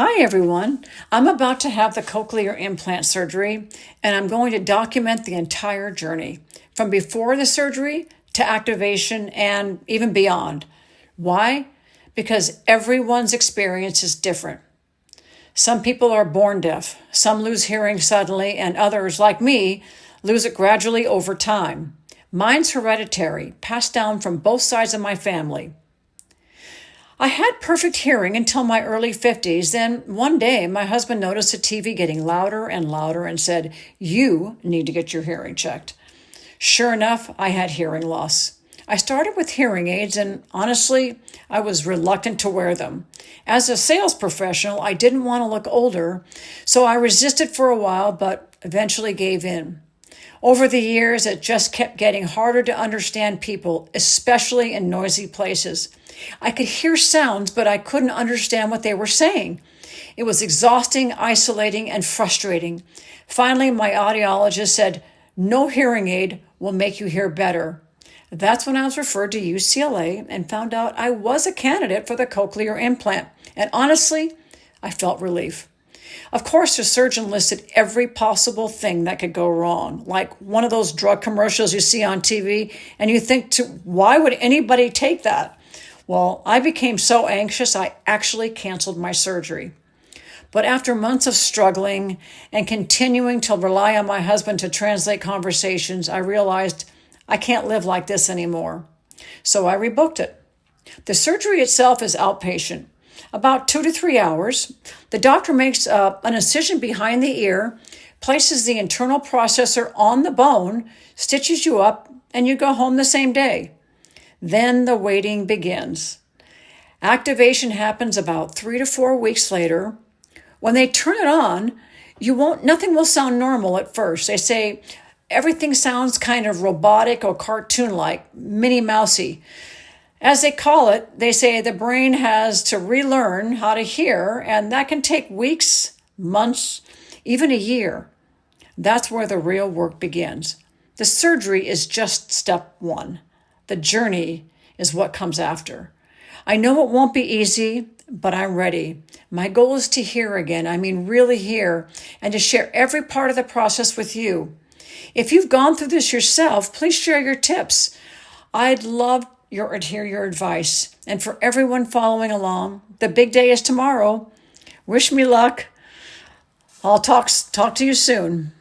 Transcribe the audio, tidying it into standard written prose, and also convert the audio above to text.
Hi everyone. I'm about to have the cochlear implant surgery and I'm going to document the entire journey from before the surgery to activation and even beyond. Why? Because everyone's experience is different. Some people are born deaf, some lose hearing suddenly, and others, like me, lose it gradually over time. Mine's hereditary, passed down from both sides of my family. I had perfect hearing until my early 50s. Then one day, my husband noticed the TV getting louder and louder and said, "You need to get your hearing checked." Sure enough, I had hearing loss. I started with hearing aids, and honestly, I was reluctant to wear them. As a sales professional, I didn't want to look older, so I resisted for a while, but eventually gave in. Over the years, it just kept getting harder to understand people, especially in noisy places. I could hear sounds, but I couldn't understand what they were saying. It was exhausting, isolating, and frustrating. Finally, my audiologist said, "No hearing aid will make you hear better." That's when I was referred to UCLA and found out I was a candidate for the cochlear implant. And honestly, I felt relief. Of course, the surgeon listed every possible thing that could go wrong, like one of those drug commercials you see on TV, and you think, why would anybody take that? Well, I became so anxious, I actually canceled my surgery. But after months of struggling and continuing to rely on my husband to translate conversations, I realized I can't live like this anymore. So I rebooked it. The surgery itself is outpatient. About 2 to 3 hours, the doctor makes an incision behind the ear, places the internal processor on the bone, stitches you up, and you go home the same day. Then the waiting begins. Activation happens about 3 to 4 weeks later. When they turn it on, nothing will sound normal at first. They say everything sounds kind of robotic or cartoon-like, Minnie Mousy. As they call it, they say the brain has to relearn how to hear, and that can take weeks, months, even a year. That's where the real work begins. The surgery is just step one. The journey is what comes after. I know it won't be easy, but I'm ready. My goal is to hear again, really hear, and to share every part of the process with you. If you've gone through this yourself, please share your tips. I'd love to hear your advice. And for everyone following along, the big day is tomorrow. Wish me luck. I'll talk to you soon.